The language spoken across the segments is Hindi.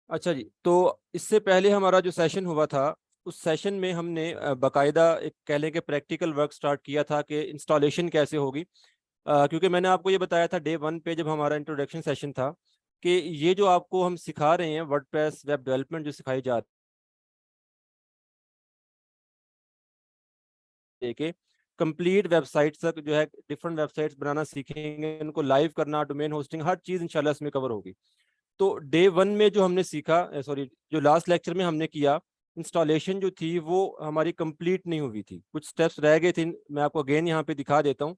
अच्छा जी, तो इससे पहले हमारा जो सेशन हुआ था, उस सेशन में हमने बाकायदा एक कह लें कि प्रैक्टिकल वर्क स्टार्ट किया था कि इंस्टॉलेशन कैसे होगी। क्योंकि मैंने आपको ये बताया था डे वन पे जब हमारा इंट्रोडक्शन सेशन था कि ये जो आपको हम सिखा रहे हैं वर्डप्रेस वेब डेवलपमेंट जो सिखाई जाती है कि कंप्लीट वेबसाइट तक जो है डिफरेंट वेबसाइट्स बनाना सीखेंगे, उनको लाइव करना, डोमेन होस्टिंग, हर चीज़ इंशाल्लाह इसमें कवर होगी। तो डे वन में जो हमने सीखा, सॉरी जो लास्ट लेक्चर में हमने किया, इंस्टॉलेशन जो थी वो हमारी कंप्लीट नहीं हुई थी, कुछ स्टेप्स रह गए थे। मैं आपको अगेन यहाँ पे दिखा देता हूँ,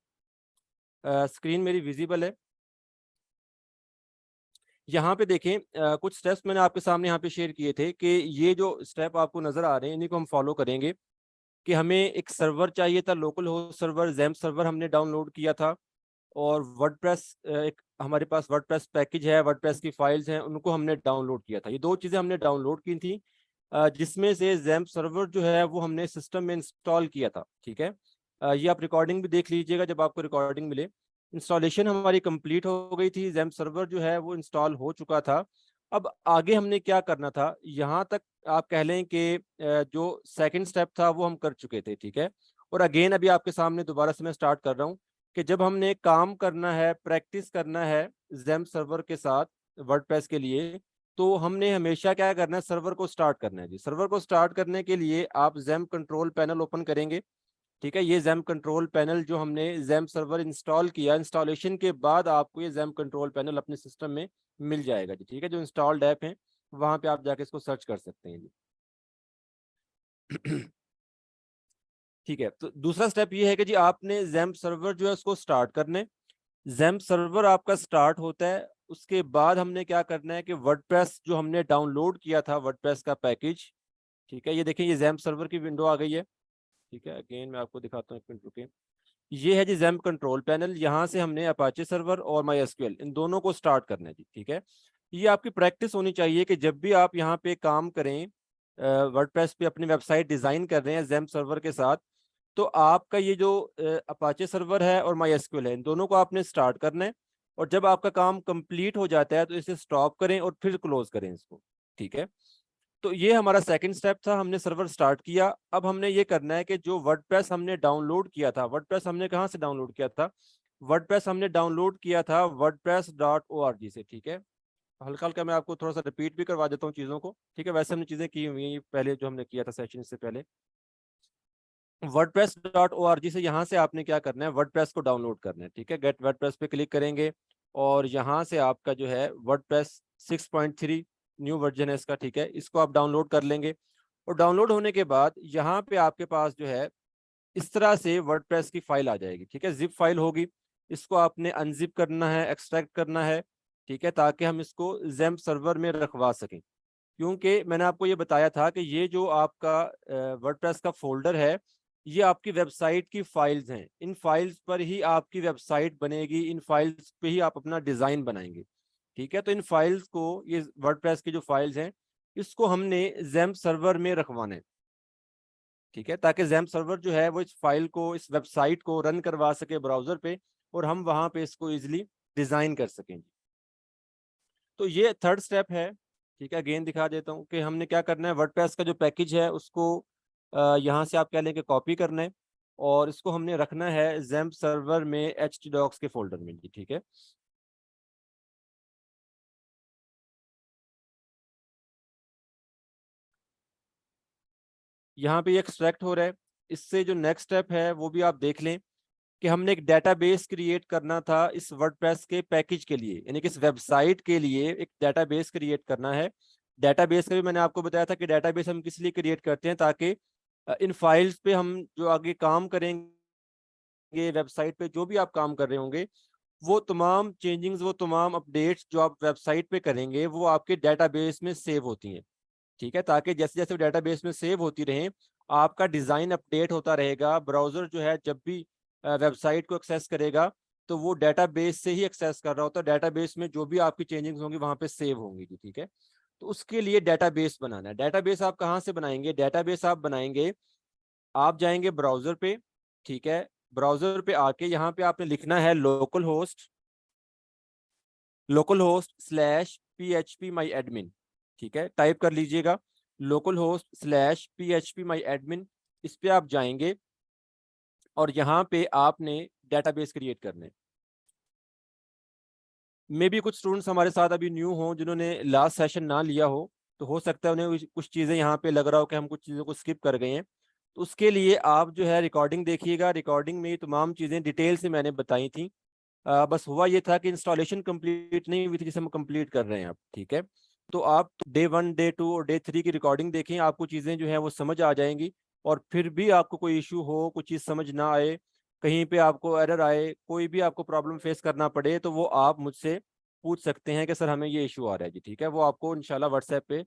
स्क्रीन मेरी विजिबल है। यहाँ पे देखें, कुछ स्टेप्स मैंने आपके सामने यहाँ पे शेयर किए थे कि ये जो स्टेप आपको नजर आ रहे हैं इन्हीं को हम फॉलो करेंगे। कि हमें एक सर्वर चाहिए था, local host server, XAMPP server हमने डाउनलोड किया था। और वर्डप्रेस, एक हमारे पास वर्डप्रेस पैकेज है, वर्डप्रेस की फाइल्स हैं, उनको हमने डाउनलोड किया था। ये दो चीज़ें हमने डाउनलोड की थी, जिसमें से जैम्प सर्वर जो है वो हमने सिस्टम में इंस्टॉल किया था। ठीक है, ये आप रिकॉर्डिंग भी देख लीजिएगा जब आपको रिकॉर्डिंग मिले। इंस्टॉलेशन हमारी कंप्लीट हो गई थी, जैम्प सर्वर जो है वो इंस्टॉल हो चुका था। अब आगे हमने क्या करना था, यहाँ तक आप कह लें कि जो सेकंड स्टेप था वो हम कर चुके थे। ठीक है, और अगेन अभी आपके सामने दोबारा से मैं स्टार्ट कर रहा हूँ कि जब हमने काम करना है, प्रैक्टिस करना है जैम्प सर्वर के साथ वर्डप्रेस के लिए, तो हमने हमेशा क्या करना है, सर्वर को स्टार्ट करना है जी। सर्वर को स्टार्ट करने के लिए आप जैम्प कंट्रोल पैनल ओपन करेंगे। ठीक है, ये जैम्प कंट्रोल पैनल जो हमने जैम्प सर्वर इंस्टॉल किया, इंस्टॉलेशन के बाद आपको ये जैम्प कंट्रोल पैनल अपने सिस्टम में मिल जाएगा जी। ठीक है, जो इंस्टॉल्ड ऐप है वहां पे आप जाके इसको सर्च कर सकते हैं जी। ठीक है, तो दूसरा स्टेप ये है कि जी आपने जैम्प सर्वर जो है उसको स्टार्ट करने। जैम्प सर्वर आपका स्टार्ट होता है, उसके बाद हमने क्या करना है कि वर्डप्रेस जो हमने डाउनलोड किया था, वर्डप्रेस का पैकेज। ठीक है, ये देखिए, ये जैम्प सर्वर की विंडो आ गई है। ठीक है, अगेन मैं आपको दिखाता हूँ, एक मिनट रुकिए। ये है जी जैम्प कंट्रोल पैनल, यहाँ से हमने अपाचे सर्वर और माई एसक्यूएल इन दोनों को स्टार्ट करना है जी। ठीक है, ये आपकी प्रैक्टिस होनी चाहिए कि जब भी आप यहाँ पे काम करें, वर्डप्रेस पे अपनी वेबसाइट डिजाइन कर रहे हैं जैम्प सर्वर के साथ, तो आपका ये जो अपाचे सर्वर है और माई एसक्यूएल है, इन दोनों को आपने स्टार्ट करना है। और जब आपका काम कंप्लीट हो जाता है तो इसे स्टॉप करें और फिर क्लोज करें इसको। ठीक है, तो ये हमारा सेकंड स्टेप था, हमने सर्वर स्टार्ट किया। अब हमने ये करना है कि जो वर्डप्रेस हमने डाउनलोड किया था, वर्डप्रेस हमने कहाँ से डाउनलोड किया था, वर्डप्रेस हमने डाउनलोड किया था wordpress.org से। ठीक है, हल्का हल्का मैं आपको थोड़ा सा रिपीट भी करवा देता हूँ चीज़ों को। ठीक है, वैसे हमने चीज़ें की हुई हैं पहले, जो हमने किया था सेशन से पहले। wordpress.org से यहाँ से आपने क्या करना है, वर्डप्रेस को डाउनलोड करना है। ठीक है, गेट वर्डप्रेस पे क्लिक करेंगे और यहाँ से आपका जो है वर्डप्रेस 6.3 न्यू वर्जन है इसका। ठीक है, इसको आप डाउनलोड कर लेंगे। और डाउनलोड होने के बाद यहाँ पे आपके पास जो है इस तरह से वर्डप्रेस की फाइल आ जाएगी। ठीक है, जिप फाइल होगी, इसको आपने अनजिप करना है, एक्सट्रैक्ट करना है। ठीक है, ताकि हम इसको जैम्प सर्वर में रखवा सकें। क्योंकि मैंने आपको ये बताया था कि ये जो आपका वर्डप्रेस का फोल्डर है, ये आपकी वेबसाइट की फाइल्स हैं। इन फाइल्स पर ही आपकी वेबसाइट बनेगी, इन फाइल्स पे ही आप अपना डिज़ाइन बनाएंगे। ठीक है, तो इन फाइल्स को, ये वर्डप्रेस की जो फाइल्स हैं, इसको हमने जैम्प सर्वर में रखवाना है। ठीक है, ताकि जैम्प सर्वर जो है वो इस फाइल को, इस वेबसाइट को रन करवा सके ब्राउजर पे, और हम वहां पे इसको इजिली डिज़ाइन कर सकें। तो ये थर्ड स्टेप है। ठीक है, अगेन दिखा देता हूँ कि हमने क्या करना है, वर्डप्रेस का जो पैकेज है उसको यहाँ से आप कह लें कि कॉपी करना है, और इसको हमने रखना है जैम्प सर्वर में htdocs के फोल्डर में जी। ठीक है, यहाँ पे एक्सट्रैक्ट हो रहा है। इससे जो नेक्स्ट स्टेप है वो भी आप देख लें कि हमने एक डेटाबेस क्रिएट करना था इस वर्डप्रेस के पैकेज के लिए, यानी कि इस वेबसाइट के लिए एक डेटाबेस क्रिएट करना है। डेटाबेस का भी मैंने आपको बताया था कि डेटाबेस हम किस लिए क्रिएट करते हैं, ताकि इन फाइल्स पे हम जो आगे काम करेंगे, वेबसाइट पे जो भी आप काम कर रहे होंगे, वो तमाम चेंजिंग्स, वो तमाम अपडेट्स जो आप वेबसाइट पे करेंगे वो आपके डेटाबेस में सेव होती हैं। ठीक है, ताकि जैसे जैसे डेटाबेस में सेव होती रहें, आपका डिज़ाइन अपडेट होता रहेगा। ब्राउज़र जो है जब भी वेबसाइट को एक्सेस करेगा, तो वो डेटाबेस से ही एक्सेस कर रहा होता है, डेटाबेस में जो भी आपकी चेंजिंग्स होंगी वहाँ पे सेव होंगी जी। ठीक है, तो उसके लिए डेटाबेस बनाना है। डेटाबेस आप कहाँ से बनाएंगे, डेटाबेस आप बनाएंगे, आप जाएंगे ब्राउज़र पे। ठीक है, ब्राउज़र पे आके यहाँ पे आपने लिखना है लोकल होस्ट स्लैश php माई एडमिन। ठीक है, टाइप कर लीजिएगा localhost/php_my_admin, इस पे आप जाएंगे और यहाँ पे आपने डेटाबेस क्रिएट करने। मे भी कुछ स्टूडेंट्स हमारे साथ अभी न्यू हों जिन्होंने लास्ट सेशन ना लिया हो, तो हो सकता है उन्हें कुछ चीज़ें यहाँ पे लग रहा हो कि हम कुछ चीज़ों को स्किप कर गए हैं। तो उसके लिए आप जो है रिकॉर्डिंग देखिएगा, रिकॉर्डिंग में ये तमाम चीज़ें डिटेल से मैंने बताई थी। बस हुआ ये था कि इंस्टॉलेशन कंप्लीट नहीं हुई थी जिसे हम कंप्लीट कर रहे हैं अब, ठीक है। तो आप डे 1, डे 2 और डे 3 की रिकॉर्डिंग देखें, आपको चीज़ें जो है वो समझ आ जाएंगी। और फिर भी आपको कोई इशू हो, कुछ चीज़ समझ ना आए, कहीं पे आपको एरर आए, कोई भी आपको प्रॉब्लम फेस करना पड़े, तो वो आप मुझसे पूछ सकते हैं कि सर हमें ये इशू आ रहा है जी, ठीक है। वो आपको इंशाल्लाह व्हाट्सएप पे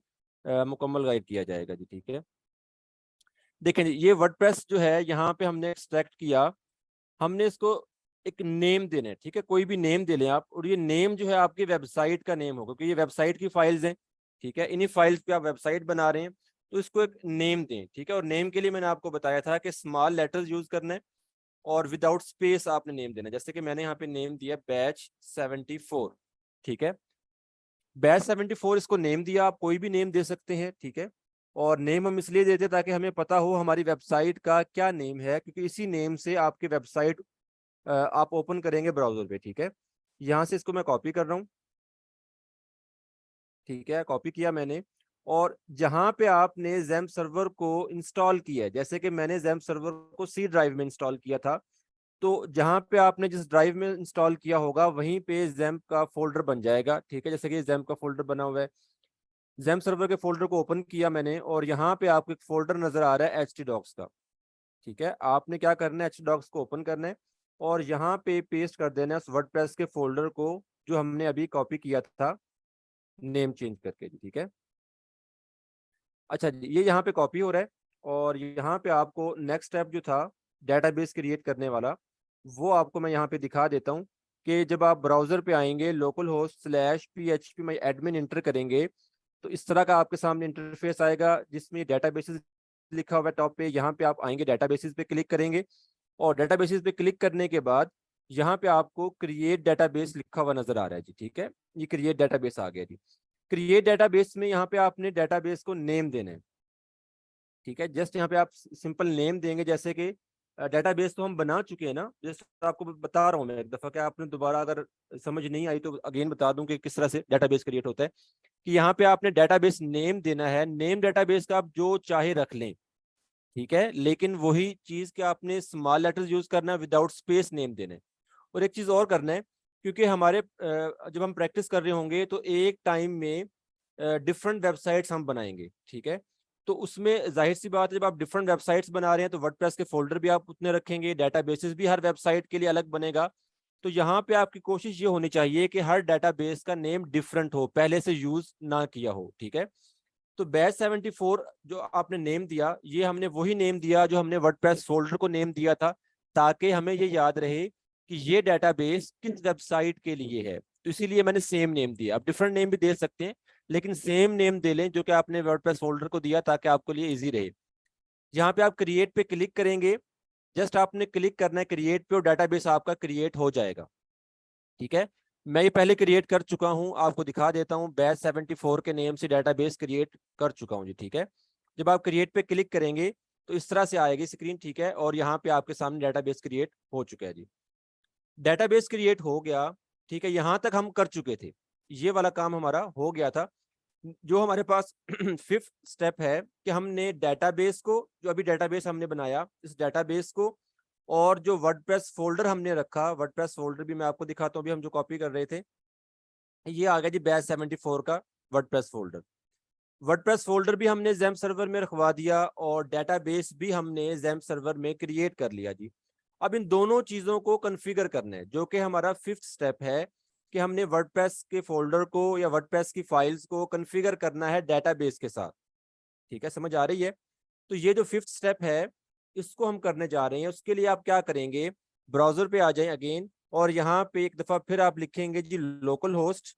मुकम्मल गाइड किया जाएगा जी, ठीक है। देखें जी, ये वर्डप्रेस जो है यहाँ पे हमने एक्सट्रैक्ट किया, हमने इसको एक नेम देना है, ठीक है। कोई भी नेम दे लें आप, और ये नेम जो है आपकी वेबसाइट का नेम होगा, क्योंकि ये वेबसाइट की फाइल्स हैं, ठीक है। इन्हीं फाइल्स पे आप वेबसाइट बना रहे हैं, तो इसको एक नेम दें, ठीक है। और नेम के लिए मैंने आपको बताया था कि स्मॉल लेटर्स यूज करना है और विदाउट स्पेस आपने नेम देना है। जैसे कि मैंने यहाँ पे नेम दिया बैच 74, ठीक है। बैच 74 इसको नेम दिया, आप कोई भी नेम दे सकते हैं, ठीक है। और नेम हम इसलिए देते हैं ताकि हमें पता हो हमारी वेबसाइट का क्या नेम है, क्योंकि इसी नेम से आपकी वेबसाइट आप ओपन करेंगे ब्राउजर पे, ठीक है। यहाँ से इसको मैं कॉपी कर रहा हूँ, ठीक है, कॉपी किया मैंने। और जहाँ पे आपने ज़ैम्प सर्वर को इंस्टॉल किया है, जैसे कि मैंने ज़ैम्प सर्वर को सी ड्राइव में इंस्टॉल किया था, तो जहाँ पे आपने जिस ड्राइव में इंस्टॉल किया होगा वहीं पे ज़ैम्प का फोल्डर बन जाएगा, ठीक है। जैसे कि ज़ैम्प का फोल्डर बना हुआ है, ज़ैम्प सर्वर के फोल्डर को ओपन किया मैंने, और यहाँ पे आपको एक फोल्डर नजर आ रहा है htdocs का, ठीक है। आपने क्या करना है, htdocs को ओपन करना है और यहाँ पे पेस्ट कर देना है उस वर्डप्रेस के फोल्डर को जो हमने अभी कॉपी किया था नेम चेंज करके जी, ठीक है। अच्छा जी, ये यहाँ पे कॉपी हो रहा है। और यहाँ पे आपको नेक्स्ट स्टेप जो था डेटाबेस क्रिएट करने वाला, वो आपको मैं यहाँ पे दिखा देता हूँ कि जब आप ब्राउजर पे आएंगे localhost/php_my_admin इंटर करेंगे, तो इस तरह का आपके सामने इंटरफेस आएगा जिसमें डेटाबेसेस लिखा हुआ है टॉप पे। यहाँ पे आप आएंगे, डेटाबेसेस पे क्लिक करेंगे और डेटाबेसेस पे क्लिक करने के बाद यहाँ पे आपको क्रिएट डेटाबेस लिखा हुआ नजर आ रहा है जी, ठीक है। ये क्रिएट डेटाबेस आ गया जी। क्रिएट डेटाबेस में यहाँ पे आपने डेटाबेस को नेम देना है, ठीक है। जस्ट यहाँ पे आप सिंपल नेम देंगे, जैसे कि डेटाबेस तो हम बना चुके हैं ना, जस्ट आपको बता रहा हूँ मैं एक दफ़ा, क्या आपने दोबारा अगर समझ नहीं आई तो अगेन बता दूं कि किस तरह से डेटाबेस क्रिएट होता है। कि यहाँ पे आपने डेटाबेस नेम देना है, नेम डेटाबेस का आप जो चाहे रख लें, ठीक है, लेकिन वही चीज़ कि आपने स्मॉल लेटर्स यूज करना है, विदाउट स्पेस नेम देना है। और एक चीज़ और करना है, क्योंकि हमारे जब हम प्रैक्टिस कर रहे होंगे तो एक टाइम में डिफरेंट वेबसाइट्स हम बनाएंगे, ठीक है। तो उसमें जाहिर सी बात है, जब आप डिफरेंट वेबसाइट्स बना रहे हैं तो वर्डप्रेस के फोल्डर भी आप उतने रखेंगे, डेटाबेसेस भी हर वेबसाइट के लिए अलग बनेगा। तो यहाँ पे आपकी कोशिश ये होनी चाहिए कि हर डेटाबेस का नेम डिफरेंट हो, पहले से यूज ना किया हो, ठीक है। तो बैच 74 जो आपने नेम दिया, ये हमने वही नेम दिया जो हमने वर्डप्रेस फोल्डर को नेम दिया था, ताकि हमें ये याद रहे कि ये डेटाबेस किस वेबसाइट के लिए है। तो इसीलिए मैंने सेम नेम दिया। आप डिफरेंट नेम भी दे सकते हैं, लेकिन सेम नेम दे लें जो कि आपने वर्डप्रेस फोल्डर को दिया, ताकि आपके लिए इजी रहे। यहाँ पे आप क्रिएट पे क्लिक करेंगे, जस्ट आपने क्लिक करना है क्रिएट पे और डेटाबेस आपका क्रिएट हो जाएगा, ठीक है। मैं ये पहले क्रिएट कर चुका हूँ, आपको दिखा देता हूँ। बैच 74 के नेम से डेटाबेस क्रिएट कर चुका हूँ जी, ठीक है। जब आप क्रिएट पे क्लिक करेंगे तो इस तरह से आएगी स्क्रीन, ठीक है। और यहाँ पे आपके सामने डेटाबेस क्रिएट हो चुका है जी। डेटाबेस क्रिएट हो गया, ठीक है। यहाँ तक हम कर चुके थे, ये वाला काम हमारा हो गया था। जो हमारे पास फिफ्थ स्टेप है कि हमने डेटाबेस को, जो अभी डेटाबेस हमने बनाया, इस डेटाबेस को और जो वर्डप्रेस फोल्डर हमने रखा, वर्डप्रेस फोल्डर भी मैं आपको दिखाता हूँ, अभी हम जो कॉपी कर रहे थे, ये आ गया जी बैच 74 का वर्डप्रेस फोल्डर। वर्डप्रेस फोल्डर भी हमने ज़ैम्प सर्वर में रखवा दिया और डेटाबेस भी हमने ज़ैम्प सर्वर में क्रिएट कर लिया जी। अब इन दोनों चीज़ों को कॉन्फ़िगर करना है, जो कि हमारा फिफ्थ स्टेप है कि हमने वर्डप्रेस के फोल्डर को या वर्डप्रेस की फाइल्स को कॉन्फ़िगर करना है डेटाबेस के साथ, ठीक है। समझ आ रही है? तो ये जो फिफ्थ स्टेप है, इसको हम करने जा रहे हैं। उसके लिए आप क्या करेंगे, ब्राउजर पे आ जाएं अगेन, और यहाँ पे एक दफ़ा फिर आप लिखेंगे जी लोकल होस्ट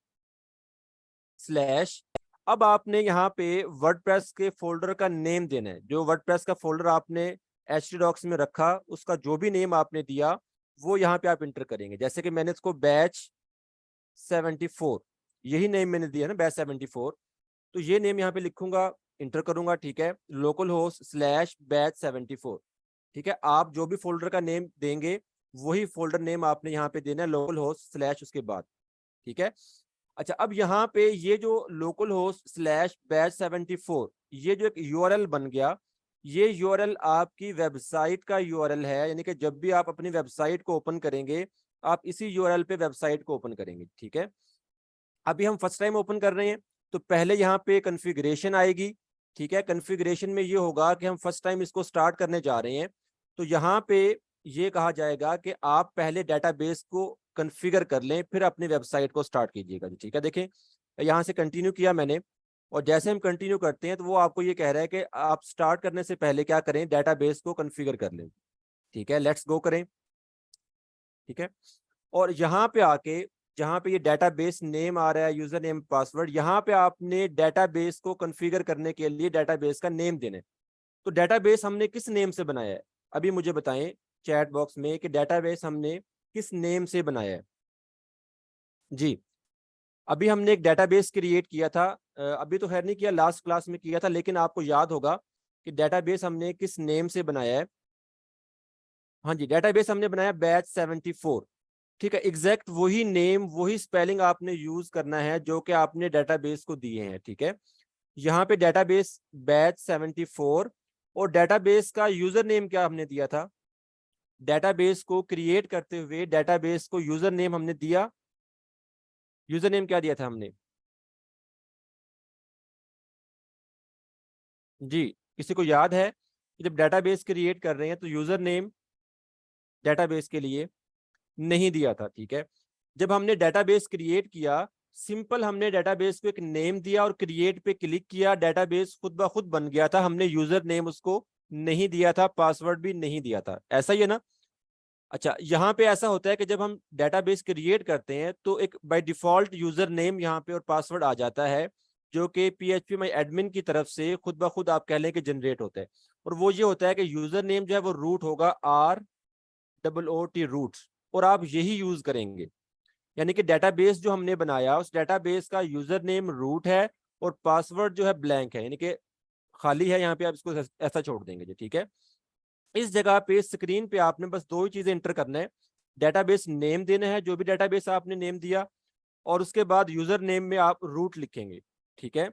स्लैश। अब आपने यहाँ पे वर्डप्रेस के फोल्डर का नेम देना है, जो वर्डप्रेस का फोल्डर आपने htdocs में रखा, उसका जो भी नेम आपने दिया वो यहाँ पे आप इंटर करेंगे। जैसे कि मैंने इसको बैच 74, यही नेम मैंने दिया ना, बैच 74। तो ये नेम यहाँ पे लिखूंगा, इंटर करूंगा, ठीक है, लोकल होस्ट स्लैश बैच 74, ठीक है। आप जो भी फोल्डर का नेम देंगे वही फोल्डर नेम आपने यहाँ पे देना है, लोकल होस्ट स्लैश उसके बाद, ठीक है। अच्छा, अब यहाँ पे ये जो लोकल होस्ट स्लैश बैच 74 ये जो एक यूआरएल बन गया, ये यूआरएल आपकी वेबसाइट का यूआरएल है, यानी कि जब भी आप अपनी वेबसाइट को ओपन करेंगे आप इसी यूआरएल पे वेबसाइट को ओपन करेंगे, ठीक है। अभी हम फर्स्ट टाइम ओपन कर रहे हैं तो पहले यहाँ पे कॉन्फ़िगरेशन आएगी, ठीक है। कॉन्फ़िगरेशन में ये होगा कि हम फर्स्ट टाइम इसको स्टार्ट करने जा रहे हैं, तो यहाँ पे ये कहा जाएगा कि आप पहले डेटाबेस को कॉन्फ़िगर कर लें फिर अपनी वेबसाइट को स्टार्ट कीजिएगा जी, ठीक है। देखें यहाँ से कंटिन्यू किया मैंने, और जैसे हम कंटिन्यू करते हैं तो वो आपको ये कह रहा है कि आप स्टार्ट करने से पहले क्या करें, डेटाबेस को कॉन्फ़िगर कर लें, ठीक है। लेट्स गो करें, ठीक है। और यहाँ पे आके जहाँ पे ये डेटाबेस नेम आ रहा है, यूजर नेम पासवर्ड, यहाँ पे आपने डेटाबेस को कॉन्फ़िगर करने के लिए डेटाबेस का नेम देना है। तो डेटाबेस हमने किस नेम से बनाया है, अभी मुझे बताएं चैट बॉक्स में कि डेटाबेस हमने किस नेम से बनाया है जी। अभी हमने एक डेटाबेस क्रिएट किया था, अभी तो खैर नहीं किया, लास्ट क्लास में किया था, लेकिन आपको याद होगा कि डेटाबेस हमने किस नेम से बनाया है। हाँ जी, डेटाबेस हमने बनाया बैच 74, ठीक है। एग्जैक्ट वही नेम वही स्पेलिंग आपने यूज करना है जो कि आपने डेटाबेस को दिए हैं, ठीक है। यहाँ पे डेटाबेस बैच 74, और डेटाबेस का यूजर नेम क्या हमने दिया था, डेटाबेस को क्रिएट करते हुए डेटाबेस को यूजर नेम हमने दिया, यूजर नेम क्या दिया था हमने जी, किसी को याद है कि जब डेटाबेस क्रिएट कर रहे हैं तो यूजर नेम डेटाबेस के लिए नहीं दिया था, ठीक है। जब हमने डेटाबेस क्रिएट किया, सिंपल हमने डेटाबेस को एक नेम दिया और क्रिएट पे क्लिक किया, डेटाबेस खुद ब खुद बन गया था, हमने यूजर नेम उसको नहीं दिया था, पासवर्ड भी नहीं दिया था, ऐसा ही है ना। अच्छा, यहाँ पे ऐसा होता है कि जब हम डेटाबेस क्रिएट करते हैं तो एक बाय डिफॉल्ट यूजर नेम यहाँ पे और पासवर्ड आ जाता है, जो कि PHP माई एडमिन की तरफ से खुद ब खुद आप कह लें कि जनरेट होता है। और वो ये होता है कि यूजर नेम जो है वो रूट होगा, ROOT रूट, और आप यही यूज करेंगे। यानी कि डेटाबेस जो हमने बनाया उस डेटाबेस का यूजर नेम रूट है और पासवर्ड जो है ब्लैंक है, यानी कि खाली है, यहाँ पे आप इसको ऐसा छोड़ देंगे जी, ठीक है। इस जगह पे स्क्रीन पे आपने बस दो ही चीजें इंटर करना है, डेटाबेस नेम देना है जो भी डेटाबेस आपने नेम दिया, और उसके बाद यूजर नेम में आप रूट लिखेंगे, ठीक है।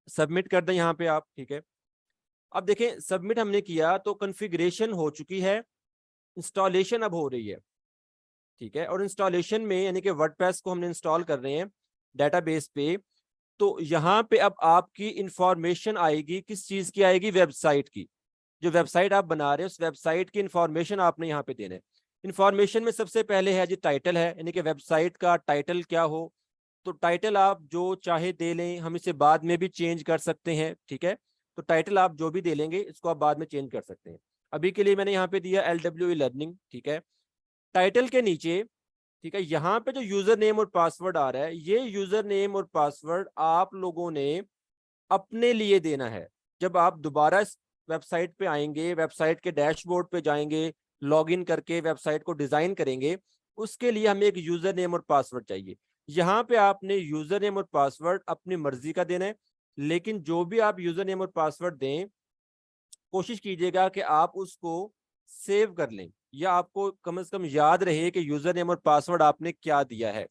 सबमिट कर दें यहाँ पे आप, ठीक है। अब देखें सबमिट हमने किया तो कॉन्फ़िगरेशन हो चुकी है, इंस्टॉलेशन अब हो रही है, ठीक है। और इंस्टॉलेशन में यानी कि वर्डप्रेस को हमने इंस्टॉल कर रहे हैं डेटाबेस पे, तो यहाँ पे अब आपकी इंफॉर्मेशन आएगी, किस चीज की आएगी, वेबसाइट की। जो वेबसाइट आप बना रहे हैं उस वेबसाइट की इंफॉर्मेशन आपने यहाँ पे देना है। इंफॉर्मेशन में सबसे पहले है जी टाइटल है, यानी कि वेबसाइट का टाइटल क्या हो, तो टाइटल आप जो चाहे दे लें, हम इसे बाद में भी चेंज कर सकते हैं, ठीक है। तो टाइटल आप जो भी दे लेंगे इसको आप बाद में चेंज कर सकते हैं। अभी के लिए मैंने यहाँ पे दिया LWE लर्निंग, ठीक है। टाइटल के नीचे, ठीक है, यहाँ पे जो यूजर नेम और पासवर्ड आ रहा है, ये यूजर नेम और पासवर्ड आप लोगों ने अपने लिए देना है। जब आप दोबारा इस वेबसाइट पे आएंगे, वेबसाइट के डैशबोर्ड पे जाएंगे, लॉगिन करके वेबसाइट को डिजाइन करेंगे, उसके लिए हमें एक यूजर नेम और पासवर्ड चाहिए। यहाँ पे आपने यूजर नेम और पासवर्ड अपनी मर्जी का देना है, लेकिन जो भी आप यूजर नेम और पासवर्ड दें कोशिश कीजिएगा कि आप उसको सेव कर लें, या आपको कम से कम याद रहे कि यूजर नेम और पासवर्ड आपने क्या दिया है।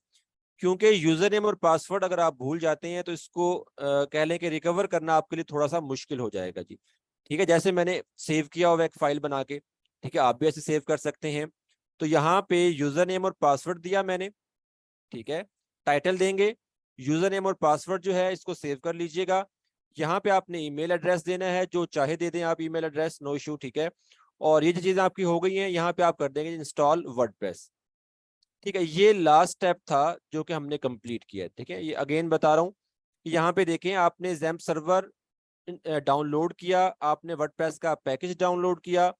क्योंकि यूजर नेम और पासवर्ड अगर आप भूल जाते हैं तो इसको कह लें कि रिकवर करना आपके लिए थोड़ा सा मुश्किल हो जाएगा जी, ठीक है। जैसे मैंने सेव किया हुआ एक फाइल बना के, ठीक है, आप भी ऐसे सेव कर सकते हैं। तो यहाँ पे यूजर नेम और पासवर्ड दिया मैंने, ठीक है। टाइटल देंगे, यूजर नेम और पासवर्ड जो है इसको सेव कर लीजिएगा। यहाँ पे आपने ईमेल एड्रेस देना है, जो चाहे दे दें आप ईमेल एड्रेस, नो इशू, ठीक है। और ये जो चीजें आपकी हो गई हैं, यहाँ पे आप कर देंगे इंस्टॉल वर्डप्रेस, ठीक है। ये लास्ट स्टेप था जो कि हमने कंप्लीट किया है, ठीक है। ये अगेन बता रहा हूँ, यहाँ पे देखें आपने ज़ैम्प सर्वर डाउनलोड किया, आपने वर्डप्रेस का पैकेज डाउनलोड किया,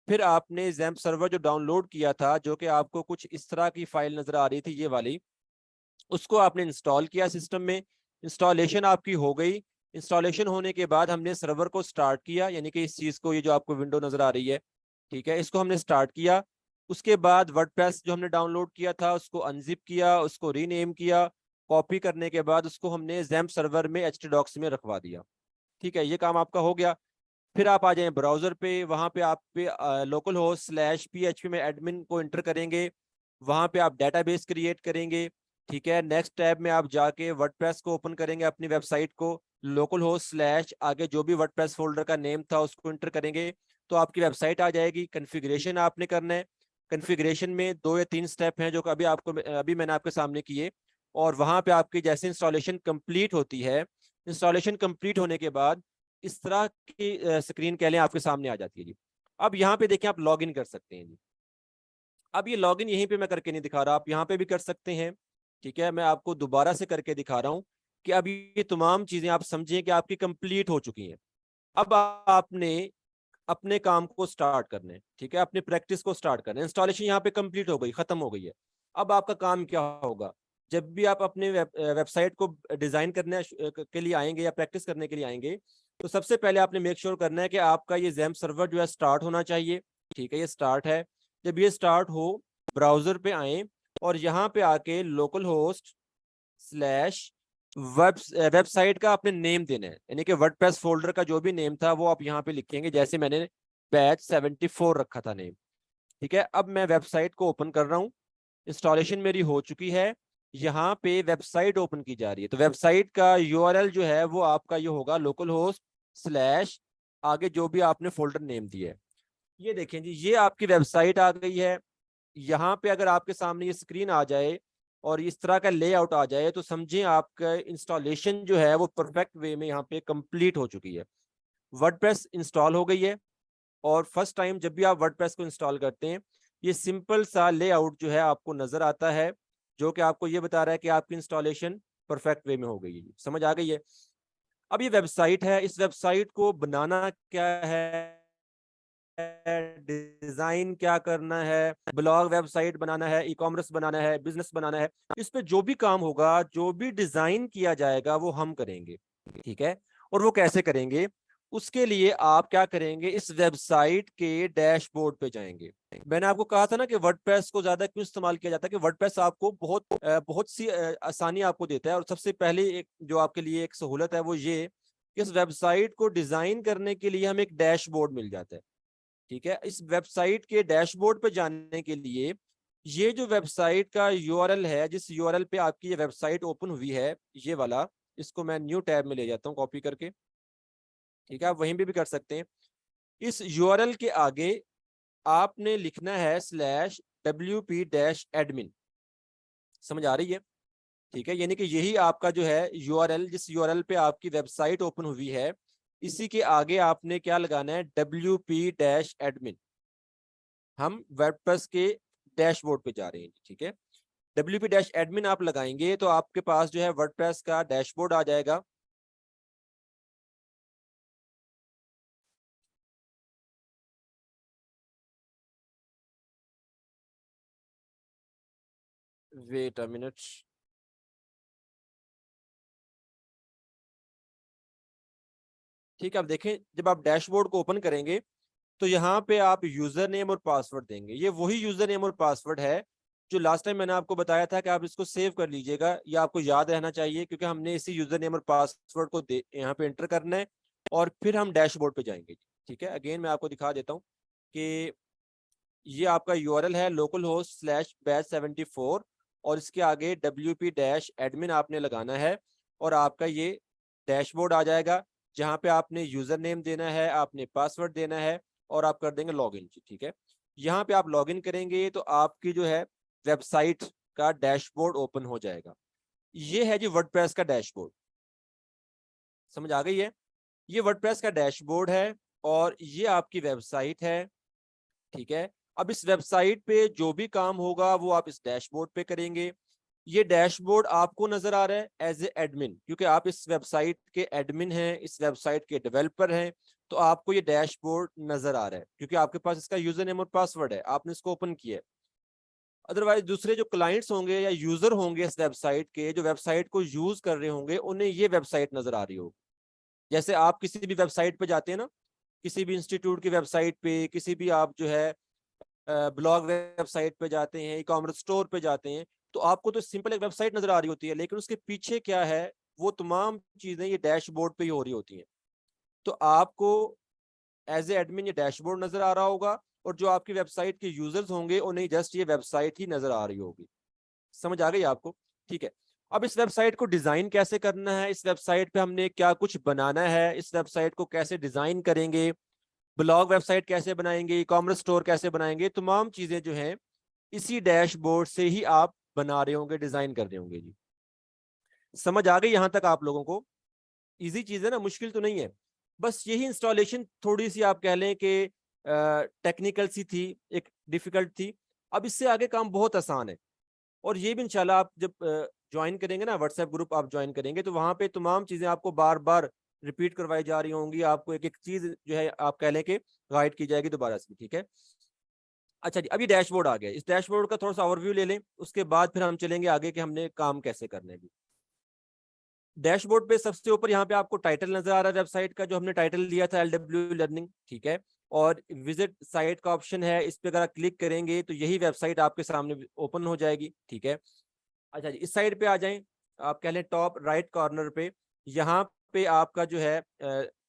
फिर आपने ज़ैम्प सर्वर जो डाउनलोड किया था जो कि आपको कुछ इस तरह की फाइल नजर आ रही थी ये वाली, उसको आपने इंस्टॉल किया सिस्टम में। इंस्टॉलेशन आपकी हो गई, इंस्टॉलेशन होने के बाद हमने सर्वर को स्टार्ट किया, यानी कि इस चीज़ को, ये जो आपको विंडो नजर आ रही है, ठीक है, इसको हमने स्टार्ट किया। उसके बाद वर्डप्रेस जो हमने डाउनलोड किया था उसको अनजिप किया, उसको रीनेम किया, कॉपी करने के बाद उसको हमने XAMPP सर्वर में htdocs में रखवा दिया। ठीक है, ये काम आपका हो गया। फिर आप आ जाएं ब्राउजर पे, वहां पे आप पे लोकल होस्ट /php में एडमिन को इंटर करेंगे, वहां पे आप डेटाबेस क्रिएट करेंगे। ठीक है, नेक्स्ट टैब में आप जाके वर्डप्रेस को ओपन करेंगे, अपनी वेबसाइट को, लोकल होस्ट स्लैश आगे जो भी वर्डप्रेस फोल्डर का नेम था उसको इंटर करेंगे, तो आपकी वेबसाइट आ जाएगी। कन्फिग्रेशन आपने करना है, कन्फिग्रेशन में 2 या 3 स्टेप हैं जो अभी अभी मैंने आपके सामने किए। और वहां पे आपकी जैसे इंस्टॉलेशन कंप्लीट होती है, इंस्टॉलेशन कंप्लीट होने के बाद इस तरह की स्क्रीन कह लें आपके सामने आ जाती है जी। अब यहाँ पे देखें आप लॉग इन कर सकते हैं जी। अब ये लॉगिन यहीं पे मैं करके नहीं दिखा रहा, आप यहाँ पे भी कर सकते हैं। ठीक है, मैं आपको दोबारा से करके दिखा रहा हूँ कि अब ये तमाम चीजें आप समझें कि आपकी कंप्लीट हो चुकी हैं। अब आपने अपने काम को स्टार्ट करना है। ठीक है, अपनी प्रैक्टिस को स्टार्ट करना है। इंस्टॉलेशन यहाँ पे कंप्लीट हो गई, खत्म हो गई है। अब आपका काम क्या होगा, जब भी आप अपने वेबसाइट को डिजाइन करने के लिए आएंगे या प्रैक्टिस करने के लिए आएंगे, तो सबसे पहले आपने मेक श्योर करना है कि आपका ये XAMPP सर्वर जो है स्टार्ट होना चाहिए। ठीक है, ये स्टार्ट है। जब ये स्टार्ट हो, ब्राउजर पे आए और यहाँ पे आके लोकल होस्ट स्लैश वेबसाइट का आपने नेम देना है, यानी कि वर्डप्रेस फोल्डर का जो भी नेम था वो आप यहाँ पे लिखेंगे, जैसे मैंने बैच 74 रखा था नेम। ठीक है, अब मैं वेबसाइट को ओपन कर रहा हूँ, इंस्टॉलेशन मेरी हो चुकी है, यहाँ पे वेबसाइट ओपन की जा रही है। तो वेबसाइट का यूआरएल जो है वो आपका ये होगा, लोकल होस्ट स्लैश आगे जो भी आपने फोल्डर नेम दिया है। ये देखें जी, ये आपकी वेबसाइट आ गई है। यहाँ पे अगर आपके सामने ये स्क्रीन आ जाए और इस तरह का लेआउट आ जाए, तो समझें आपका इंस्टॉलेशन जो है वो परफेक्ट वे में यहाँ पे कंप्लीट हो चुकी है। वर्डप्रेस इंस्टॉल हो गई है। और फर्स्ट टाइम जब भी आप वर्डप्रेस को इंस्टॉल करते हैं, ये सिंपल सा लेआउट जो है आपको नजर आता है, जो कि आपको ये बता रहा है कि आपकी इंस्टॉलेशन परफेक्ट वे में हो गई है। समझ आ गई है? अब ये वेबसाइट है, इस वेबसाइट को बनाना क्या है, डिजाइन क्या करना है, ब्लॉग वेबसाइट बनाना है, ई कॉमर्स बनाना है, बिजनेस बनाना है, इस पे जो भी काम होगा, जो भी डिजाइन किया जाएगा वो हम करेंगे। ठीक है, और वो कैसे करेंगे, उसके लिए आप क्या करेंगे, इस वेबसाइट के डैशबोर्ड पे जाएंगे। मैंने आपको कहा था ना कि वर्डप्रेस को ज्यादा क्यों इस्तेमाल किया जाता है, कि वर्डप्रेस आपको बहुत सी आसानी आपको देता है। और सबसे पहले एक जो आपके लिए एक सहूलत है वो ये कि इस वेबसाइट को डिजाइन करने के लिए हमें एक डैशबोर्ड मिल जाता है। ठीक है, इस वेबसाइट के डैशबोर्ड पे जाने के लिए ये जो वेबसाइट का यूआरएल है, जिस यूआरएल पे आपकी ये वेबसाइट ओपन हुई है, ये वाला, इसको मैं न्यू टैब में ले जाता हूँ कॉपी करके। ठीक है, आप वहीं पे भी कर सकते हैं। इस यूआरएल के आगे आपने लिखना है /wp-admin। समझ आ रही है? ठीक है, यानी कि यही आपका जो है यूआरएल, जिस यूआरएल पे आपकी वेबसाइट ओपन हुई है, इसी के आगे आपने क्या लगाना है, wp-admin। हम वर्डप्रेस के डैशबोर्ड पे जा रहे हैं। ठीक है, wp-admin आप लगाएंगे तो आपके पास जो है वर्डप्रेस का डैशबोर्ड आ जाएगा। Wait a minute. ठीक है, अब देखें, जब आप डैशबोर्ड को ओपन करेंगे तो यहाँ पे आप यूजर नेम और पासवर्ड देंगे। ये वही यूजर नेम और पासवर्ड है जो लास्ट टाइम मैंने आपको बताया था कि आप इसको सेव कर लीजिएगा, या आपको याद रहना चाहिए, क्योंकि हमने इसी यूजर नेम और पासवर्ड को यहाँ पे एंटर करना है और फिर हम डैशबोर्ड पे जाएंगे। ठीक है, अगेन मैं आपको दिखा देता हूँ कि ये आपका यूआरएल है, लोकल होस्ट स्लैश बैच 74, और इसके आगे wp-admin आपने लगाना है और आपका ये डैशबोर्ड आ जाएगा, जहाँ पे आपने यूजर नेम देना है, आपने पासवर्ड देना है और आप कर देंगे लॉगिन। ठीक है, यहाँ पे आप लॉगिन करेंगे तो आपकी जो है वेबसाइट का डैशबोर्ड ओपन हो जाएगा। ये है जी वर्डप्रेस का डैशबोर्ड। समझ आ गई है? ये वर्डप्रेस का डैशबोर्ड है और ये आपकी वेबसाइट है। ठीक है, अब इस वेबसाइट पे जो भी काम होगा वो आप इस डैशबोर्ड पे करेंगे। ये डैशबोर्ड आपको नजर आ रहा है एज ए एडमिन, क्योंकि आप इस वेबसाइट के एडमिन हैं, इस वेबसाइट के डेवलपर हैं, तो आपको ये डैशबोर्ड नजर आ रहा है क्योंकि आपके पास इसका यूजर नेम और पासवर्ड है, आपने इसको ओपन किया है। अदरवाइज दूसरे जो क्लाइंट्स होंगे या यूजर होंगे इस वेबसाइट के, जो वेबसाइट को यूज कर रहे होंगे, उन्हें ये वेबसाइट नजर आ रही होगी। जैसे आप किसी भी वेबसाइट पे जाते हैं ना, किसी भी इंस्टीट्यूट की वेबसाइट पे, किसी भी आप जो है ब्लॉग वेबसाइट पे जाते हैं, ई कॉमर्स स्टोर पे जाते हैं, तो आपको तो सिंपल एक वेबसाइट नजर आ रही होती है, लेकिन उसके पीछे क्या है, वो तमाम चीजें ये डैशबोर्ड पे ही हो रही होती हैं। तो आपको एज ए एडमिन ये डैशबोर्ड नजर आ रहा होगा, और जो आपकी वेबसाइट के यूजर्स होंगे उन्हें जस्ट ये वेबसाइट ही नजर आ रही होगी। समझ आ गई आपको? ठीक है। अब इस वेबसाइट को डिजाइन कैसे करना है, इस वेबसाइट पे हमने क्या कुछ बनाना है, इस वेबसाइट को कैसे डिजाइन करेंगे, ब्लॉग वेबसाइट कैसे बनाएंगे, ई कॉमर्स स्टोर कैसे बनाएंगे, तमाम चीजें जो हैं इसी डैशबोर्ड से ही आप बना रहे होंगे, डिजाइन कर रहे होंगे जी। समझ आ गई यहां तक आप लोगों को? इजी चीज है ना, मुश्किल तो नहीं है। बस यही इंस्टॉलेशन थोड़ी सी आप कह लें कि टेक्निकल सी थी, एक डिफिकल्ट थी। अब इससे आगे काम बहुत आसान है। और ये भी इंशाल्लाह आप जब ज्वाइन करेंगे ना, व्हाट्सएप ग्रुप आप ज्वाइन करेंगे, तो वहां पे तमाम चीजें आपको बार बार रिपीट करवाई जा रही होंगी, आपको एक एक चीज जो है आप कह लें कि गाइड की जाएगी दोबारा से। ठीक है। अच्छा जी, अभी डैशबोर्ड आ गया, इस डैशबोर्ड का थोड़ा सा ओवरव्यू ले लें, उसके बाद फिर हम चलेंगे आगे कि हमने काम कैसे करना है जी। डैशबोर्ड पे सबसे ऊपर यहाँ पे आपको टाइटल नजर आ रहा है वेबसाइट का, जो हमने टाइटल दिया था LW लर्निंग। ठीक है। और विजिट साइट का ऑप्शन है, इस पे अगर आप क्लिक करेंगे तो यही वेबसाइट आपके सामने ओपन हो जाएगी। ठीक है। अच्छा जी, इस साइड पे आ जाएं, आप कह लें टॉप राइट कॉर्नर पे, यहाँ पे आपका जो है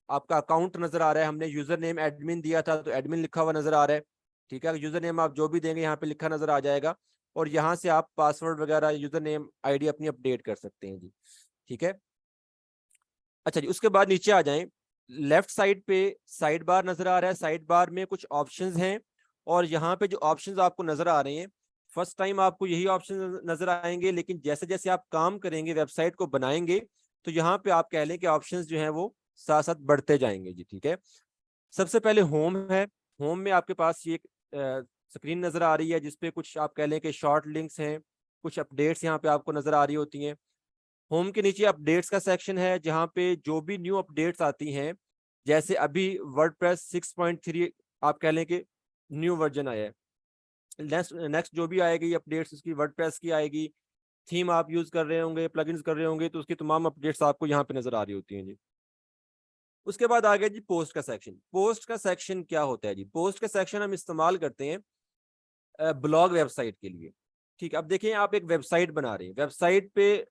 आपका अकाउंट नजर आ रहा है। हमने यूजर नेम एडमिन दिया था, तो एडमिन लिखा हुआ नजर आ रहा है। ठीक है। यूजर नेम आप जो भी देंगे यहाँ पे लिखा नजर आ जाएगा, और यहाँ से आप पासवर्ड वगैरह, यूजर नेम ID अपनी अपडेट कर सकते हैं जी। ठीक है। अच्छा जी, उसके बाद नीचे आ जाएं, लेफ्ट साइड पे साइड बार नजर आ रहा है, साइड बार में कुछ ऑप्शंस हैं, और यहाँ पे जो ऑप्शंस आपको नजर आ रहे हैं, फर्स्ट टाइम आपको यही ऑप्शन नजर आएंगे, लेकिन जैसे जैसे आप काम करेंगे, वेबसाइट को बनाएंगे, तो यहाँ पे आप कह लें कि ऑप्शंस जो हैं वो साथ साथ बढ़ते जाएंगे जी। ठीक है। सबसे पहले होम है। होम में आपके पास ये एक स्क्रीन नजर आ रही है, जिसपे कुछ आप कह लें कि शॉर्ट लिंक्स हैं, कुछ अपडेट्स यहाँ पे आपको नजर आ रही होती हैं। होम के नीचे अपडेट्स का सेक्शन है, जहाँ पे जो भी न्यू अपडेट्स आती हैं, जैसे अभी वर्डप्रेस 6.3 आप कह लें कि न्यू वर्जन आया है, नेक्स्ट नेक्स्ट जो भी आएगी अपडेट्स उसकी वर्डप्रेस की आएगी, थीम आप यूज कर रहे होंगे, प्लगइन्स कर रहे होंगे, तो उसकी तमाम अपडेट्स आपको यहाँ पे नजर आ रही होती हैं जी। उसके बाद आ गया जी पोस्ट का सेक्शन। पोस्ट का सेक्शन क्या होता है जी? पोस्ट का सेक्शन हम इस्तेमाल करते हैं ब्लॉग वेबसाइट के लिए। ठीक है। अब देखिए, आप एक वेबसाइट बना रहे हैं, वेबसाइट पे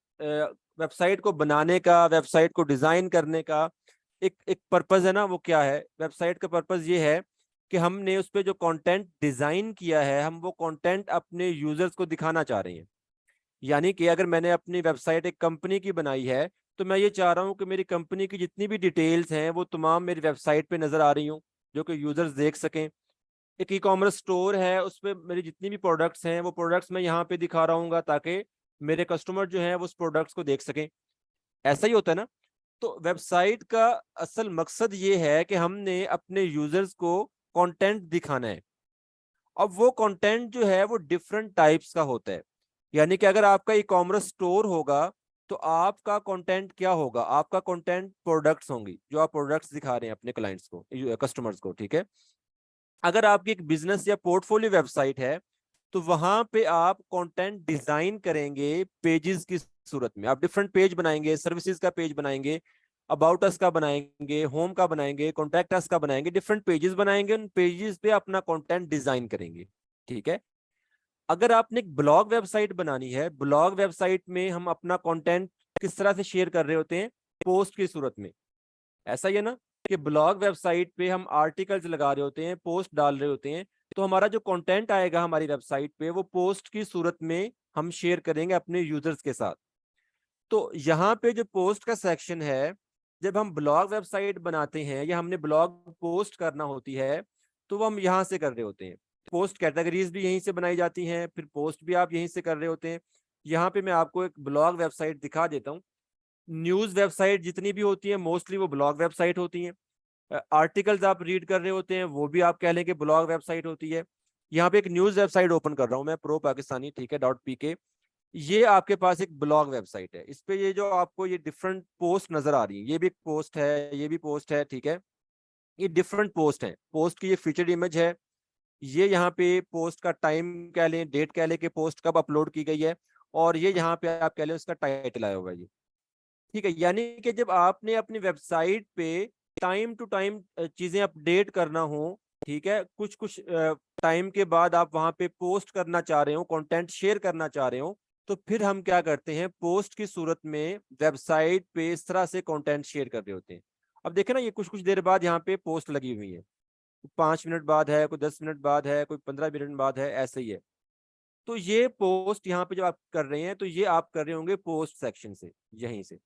वेबसाइट को बनाने का, वेबसाइट को डिजाइन करने का एक एक पर्पज है ना, वो क्या है? वेबसाइट का पर्पज ये है कि हमने उस पर जो कंटेंट डिजाइन किया है, हम वो कंटेंट अपने यूजर्स को दिखाना चाह रहे हैं। यानी कि अगर मैंने अपनी वेबसाइट एक कंपनी की बनाई है, तो मैं ये चाह रहा हूँ कि मेरी कंपनी की जितनी भी डिटेल्स हैं वो तमाम मेरी वेबसाइट पे नजर आ रही हूँ, जो कि यूजर्स देख सकें। एक ई कॉमर्स स्टोर है, उस पर मेरी जितनी भी प्रोडक्ट्स हैं वो प्रोडक्ट्स मैं यहाँ पे दिखा रहा हूँ, ताकि मेरे कस्टमर जो हैं वो उस प्रोडक्ट्स को देख सकें। ऐसा ही होता है ना? तो वेबसाइट का असल मकसद ये है कि हमने अपने यूजर्स को कंटेंट दिखाना है। अब वो कंटेंट जो है वो डिफरेंट टाइप्स का होता है। यानी कि अगर आपका ई कॉमर्स स्टोर होगा, तो आपका कंटेंट क्या होगा? आपका कंटेंट प्रोडक्ट्स होंगी, जो आप प्रोडक्ट्स दिखा रहे हैं अपने क्लाइंट्स को, कस्टमर्स को। ठीक है। अगर आपकी एक बिजनेस या पोर्टफोलियो वेबसाइट है, तो वहां पे आप कंटेंट डिजाइन करेंगे पेजेस की सूरत में। आप डिफरेंट पेज बनाएंगे, सर्विसेज का पेज बनाएंगे, अबाउट अस का बनाएंगे, होम का बनाएंगे, कॉन्टैक्ट अस का बनाएंगे, डिफरेंट पेजेस बनाएंगे, उन पेजेस पे अपना कंटेंट डिजाइन करेंगे। ठीक है। अगर आपने एक ब्लॉग वेबसाइट बनानी है, ब्लॉग वेबसाइट में हम अपना कंटेंट किस तरह से शेयर कर रहे होते हैं? पोस्ट की सूरत में। ऐसा ही है ना, कि ब्लॉग वेबसाइट पे हम आर्टिकल्स लगा रहे होते हैं, पोस्ट डाल रहे होते हैं, तो हमारा जो कंटेंट आएगा हमारी वेबसाइट पे, वो पोस्ट की सूरत में हम शेयर करेंगे अपने यूजर्स के साथ। तो यहाँ पे जो पोस्ट का सेक्शन है, जब हम ब्लॉग वेबसाइट बनाते हैं या हमने ब्लॉग पोस्ट करना होती है, तो वो हम यहाँ से कर रहे होते हैं। पोस्ट कैटेगरीज भी यहीं से बनाई जाती हैं, फिर पोस्ट भी आप यहीं से कर रहे होते हैं। यहाँ पे मैं आपको एक ब्लॉग वेबसाइट दिखा देता हूँ। न्यूज वेबसाइट जितनी भी होती है मोस्टली वो ब्लॉग वेबसाइट होती हैं। आर्टिकल्स आप रीड कर रहे होते हैं, वो भी आप कह लें कि ब्लॉग वेबसाइट होती है। यहाँ पे एक न्यूज वेबसाइट ओपन कर रहा हूँ मैं, प्रो पाकिस्तानी, ठीक है, .pk। ये आपके पास एक ब्लॉग वेबसाइट है। इस पे ये जो आपको ये डिफरेंट पोस्ट नजर आ रही है, ये भी एक पोस्ट है, ये भी पोस्ट है। ठीक है। ये डिफरेंट पोस्ट है, पोस्ट की ये फीचर्ड इमेज है। ये यहाँ पे पोस्ट का टाइम कह लें, डेट कह लें कि पोस्ट कब अपलोड की गई है, और ये यहाँ पे आप कह लें उसका टाइटल आया हुआ है। ठीक है। यानी कि जब आपने अपनी वेबसाइट पे टाइम टू टाइम चीजें अपडेट करना हो, ठीक है, कुछ कुछ टाइम के बाद आप वहां पे पोस्ट करना चाह रहे हो, कंटेंट शेयर करना चाह रहे हो, तो फिर हम क्या करते हैं, पोस्ट की सूरत में वेबसाइट पे इस तरह से कंटेंट शेयर कर रहे होते हैं। अब देखें ना, ये कुछ कुछ देर बाद यहाँ पे पोस्ट लगी हुई है, 5 मिनट बाद है, कोई 10 मिनट बाद है, कोई 15 मिनट बाद है, ऐसे ही है। तो ये पोस्ट यहाँ पे जब आप कर रहे हैं तो ये आप कर रहे होंगे पोस्ट सेक्शन से, यहीं से।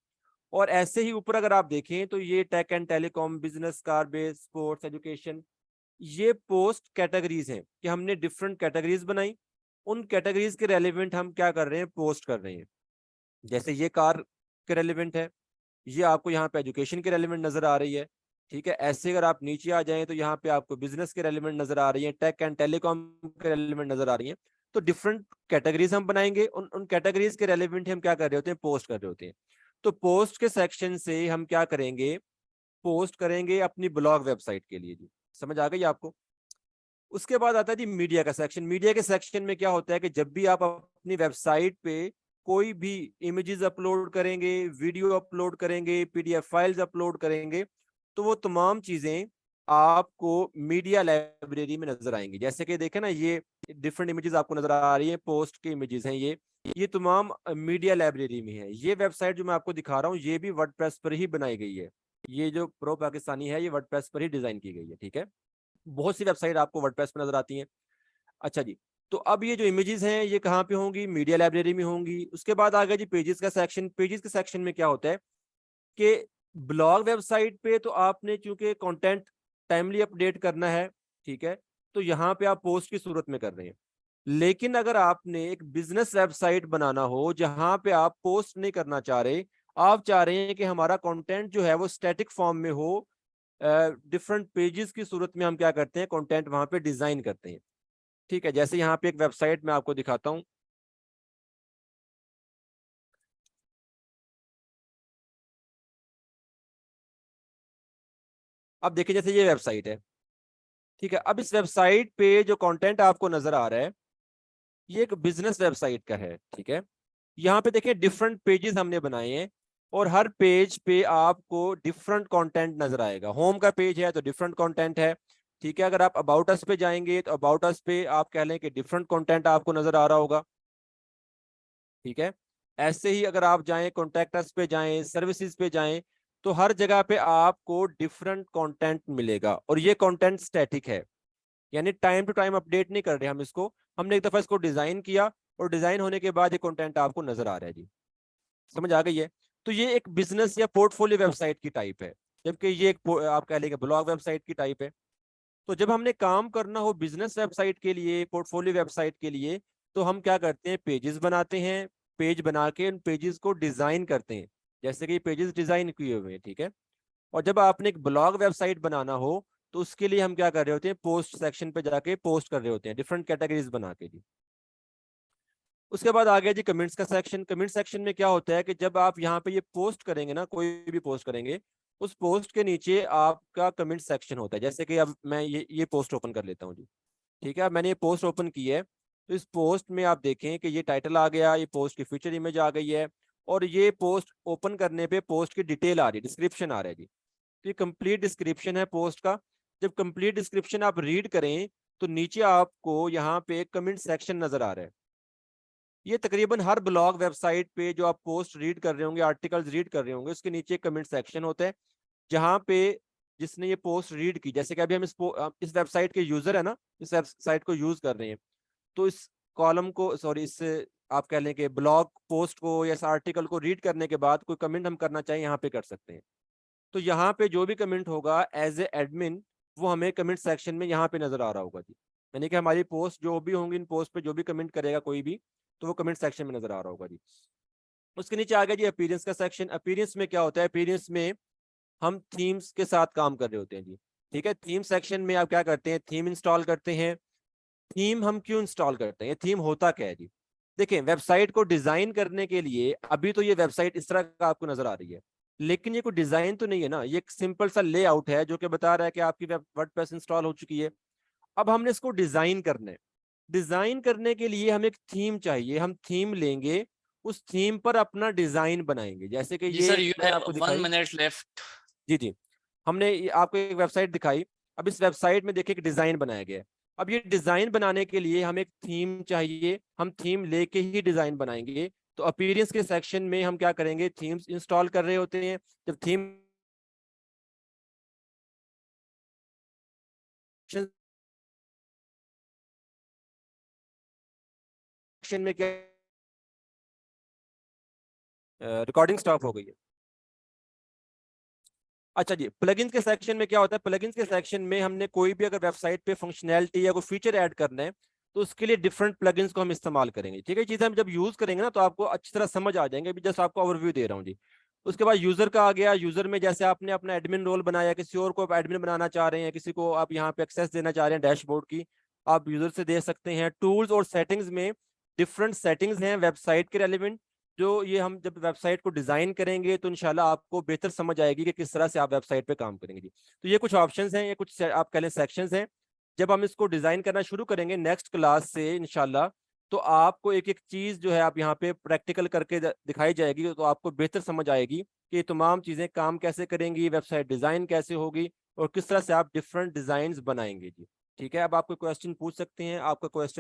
और ऐसे ही ऊपर अगर आप देखें तो ये tech and telecom, business, car base, sports, education, ये पोस्ट कैटेगरीज हैं कि हमने डिफरेंट कैटेगरीज बनाई, उन कैटेगरीज के रेलिवेंट हम क्या कर रहे हैं, पोस्ट कर रहे हैं। जैसे ये कार के रेलिवेंट है, ये आपको यहाँ पे एजुकेशन के रेलिवेंट नजर आ रही है, ठीक है। ऐसे अगर आप नीचे आ जाएं तो यहाँ पे आपको बिजनेस के रेलिवेंट नजर आ रही है, टेक एंड टेलीकॉम के रेलिवेंट नजर आ रही है। तो डिफरेंट कैटेगरीज हम बनाएंगे, उन कैटेगरीज के रेलिवेंट हम क्या कर रहे होते हैं, पोस्ट कर रहे होते हैं। तो पोस्ट के सेक्शन से हम क्या करेंगे, पोस्ट करेंगे अपनी ब्लॉग वेबसाइट के लिए जी। समझ आ गई आपको। उसके बाद आता है जी मीडिया का सेक्शन। मीडिया के सेक्शन में क्या होता है कि जब भी आप अपनी वेबसाइट पे कोई भी इमेजेस अपलोड करेंगे, वीडियो अपलोड करेंगे, पीडीएफ फाइल्स अपलोड करेंगे, तो वो तमाम चीजें आपको मीडिया लाइब्रेरी में नजर आएंगी। जैसे कि देखें ना, ये डिफरेंट इमेजेस आपको नजर आ रही हैं, पोस्ट के इमेजेस हैं, ये तमाम मीडिया लाइब्रेरी में है। ये वेबसाइट जो मैं आपको दिखा रहा हूँ, ये भी वर्डप्रेस पर ही बनाई गई है। ये जो प्रो पाकिस्तानी है, ये वर्डप्रेस पर ही डिजाइन की गई है, ठीक है। बहुत सी वेबसाइट आपको वर्डप्रेस पे नजर आती हैं। अच्छा जी, तो अब ये जो इमेजेस हैं ये कहाँ पे होंगी, मीडिया लाइब्रेरी में होंगी। उसके बाद आ गया जी पेजेस का सेक्शन। पेजेस के सेक्शन में क्या होता है कि ब्लॉग वेबसाइट पे तो आपने चूंकि कंटेंट टाइमली अपडेट करना है, ठीक है, तो यहाँ पे आप पोस्ट की सूरत में कर रहे हैं। लेकिन अगर आपने एक बिजनेस वेबसाइट बनाना हो जहां पे आप पोस्ट नहीं करना चाह रहे, आप चाह रहे हैं कि हमारा कंटेंट जो है वो स्टैटिक फॉर्म में हो, डिफरेंट पेजेस की सूरत में हम क्या करते हैं, कंटेंट वहां पे डिजाइन करते हैं, ठीक है। जैसे यहाँ पे एक वेबसाइट मैं आपको दिखाता हूँ। अब देखिए, जैसे ये वेबसाइट है, ठीक है। अब इस वेबसाइट पे जो कंटेंट आपको नजर आ रहा है, ये एक बिजनेस वेबसाइट का है, ठीक है। यहाँ पे देखिए डिफरेंट पेजेस हमने बनाए हैं, और हर पेज पे आपको डिफरेंट कंटेंट नजर आएगा। होम का पेज है तो डिफरेंट कंटेंट है, ठीक है। अगर आप अबाउट अस पे जाएंगे तो अबाउट अस पे आप कह लें कि डिफरेंट कंटेंट आपको नजर आ रहा होगा, ठीक है। ऐसे ही अगर आप जाएं कॉन्टैक्ट अस पे जाएं, सर्विसेज पे जाएं, तो हर जगह पे आपको डिफरेंट कंटेंट मिलेगा। और ये कंटेंट स्टैटिक है, यानी टाइम टू टाइम अपडेट नहीं कर रहे हम इसको। हमने एक दफा इसको डिजाइन किया और डिजाइन होने के बाद ये कंटेंट आपको नजर आ रहा है जी। समझ आ गई है। तो ये एक बिजनेस या पोर्टफोलियो वेबसाइट की टाइप है, जबकि ये एक आप कह लेंगे ब्लॉग वेबसाइट की टाइप है। तो जब हमने काम करना हो बिजनेस वेबसाइट के लिए, पोर्टफोलियो वेबसाइट के लिए, तो हम क्या करते हैं, पेजेस बनाते हैं। पेज बना के उन पेजेस को डिजाइन करते हैं, जैसे कि पेजेस डिजाइन किए हुए हैं, ठीक है। और जब आपने एक ब्लॉग वेबसाइट बनाना हो तो उसके लिए हम क्या कर रहे होते हैं, पोस्ट सेक्शन पे जाके पोस्ट कर रहे होते हैं, डिफरेंट कैटेगरीज बना के जी। उसके बाद आ गया जी कमेंट्स का सेक्शन। कमेंट सेक्शन में क्या होता है कि जब आप यहाँ पे ये पोस्ट करेंगे ना, कोई भी पोस्ट करेंगे, उस पोस्ट के नीचे आपका कमेंट सेक्शन होता है। जैसे कि अब मैं ये पोस्ट ओपन कर लेता हूँ जी, ठीक है। अब मैंने ये पोस्ट ओपन की है, तो इस पोस्ट में आप देखें कि ये टाइटल आ गया, ये पोस्ट की फीचर इमेज आ गई है, और ये पोस्ट ओपन करने पे पोस्ट की डिटेल आ रही है, डिस्क्रिप्शन आ रहा है जी। तो ये कंप्लीट डिस्क्रिप्शन है पोस्ट का। जब कंप्लीट डिस्क्रिप्शन आप रीड करें तो नीचे आपको यहाँ पे कमेंट सेक्शन नजर आ रहा है। ये तकरीबन हर ब्लॉग वेबसाइट पे जो आप पोस्ट रीड कर रहे होंगे, आर्टिकल्स रीड कर रहे होंगे, उसके नीचे कमेंट सेक्शन होता है, जहां पे जिसने ये पोस्ट रीड की, जैसे कि अभी हम इस वेबसाइट के यूजर है ना, इस वेबसाइट को यूज कर रहे हैं, तो इस कॉलम को, सॉरी, इस आप कह लें कि ब्लॉग पोस्ट को या इस आर्टिकल को रीड करने के बाद कोई कमेंट हम करना चाहें, यहाँ पे कर सकते हैं। तो यहाँ पे जो भी कमेंट होगा एज ए एडमिन, वो हमें कमेंट सेक्शन में यहाँ पे नजर आ रहा होगा जी। यानी कि हमारी पोस्ट जो भी होंगी, इन पोस्ट पे जो भी कमेंट करेगा कोई भी, तो वो कमेंट सेक्शन में नजर आ रहा होगा जी। उसके नीचे आ गया जी अपीयरेंस का सेक्शन। अपीयरेंस में क्या होता है, अपीयरेंस में हम थीम्स के साथ काम कर रहे होते हैं जी, ठीक है। थीम सेक्शन में आप क्या करते हैं, थीम इंस्टॉल करते हैं। थीम हम क्यों इंस्टॉल करते हैं, ये थीम होता क्या है जी। देखिए, वेबसाइट को डिजाइन करने के लिए, अभी तो ये वेबसाइट इस तरह का आपको नजर आ रही है, लेकिन ये कोई डिजाइन तो नहीं है ना, ये एक सिंपल सा लेआउट है जो कि बता रहा है कि आपकी वर्डप्रेस इंस्टॉल हो चुकी है। अब हमने इसको डिजाइन करना है। डिजाइन करने के लिए हमें एक थीम चाहिए, हम थीम लेंगे, उस थीम पर अपना डिजाइन बनाएंगे। जैसे कि जी ये सर, यू मैंने हैव आपको 1 दिखाई, मिनट लेफ्ट। जी जी, हमने आपको एक वेबसाइट दिखाई। अब इस वेबसाइट में देखिए एक डिजाइन बनाया गया है। अब ये डिजाइन बनाने के लिए हमें एक थीम चाहिए, हम थीम लेके ही डिजाइन बनाएंगे। तो अपीयरेंस के सेक्शन में हम क्या करेंगे, थीम्स इंस्टॉल कर रहे होते हैं। जब थीम सेक्शन में क्या, रिकॉर्डिंग स्टॉप हो गई है। अच्छा जी, प्लगइन्स के सेक्शन में क्या होता है, प्लगइन्स के सेक्शन में हमने कोई भी अगर वेबसाइट पे फंक्शनैलिटी या कोई फीचर ऐड करना है तो उसके लिए डिफरेंट प्लगइन्स को हम इस्तेमाल करेंगे। ठीक है, चीजें हम जब यूज करेंगे ना तो आपको अच्छी तरह समझ आ जाएंगे। अभी जस्ट आपको ओवरव्यू दे रहा हूँ जी। उसके बाद यूजर का आ गया। यूजर में जैसे आपने अपना एडमिन रोल बनाया, किसी और को एडमिन बनाना चाह रहे हैं, किसी को आप यहाँ पे एक्सेस देना चाह रहे हैं डैशबोर्ड की, आप यूजर से दे सकते हैं। टूल्स और सेटिंग्स में डिफरेंट सेटिंग्स हैं वेबसाइट के रेलिवेंट, जो ये हम जब वेबसाइट को डिजाइन करेंगे तो इंशाल्लाह आपको बेहतर समझ आएगी कि किस तरह से आप वेबसाइट पे काम करेंगे जी। तो ये कुछ ऑप्शंस हैं, ये कुछ आप कह लें सेक्शंस हैं। जब हम इसको डिजाइन करना शुरू करेंगे नेक्स्ट क्लास से इंशाल्लाह, तो आपको एक एक चीज जो है आप यहाँ पे प्रैक्टिकल करके दिखाई जाएगी, तो आपको बेहतर समझ आएगी कि ये तमाम चीजें काम कैसे करेंगी, वेबसाइट डिजाइन कैसे होगी और किस तरह से आप डिफरेंट डिजाइन बनाएंगे जी। ठीक है, अब आप कोई क्वेश्चन पूछ सकते हैं। आपका क्वेश्चन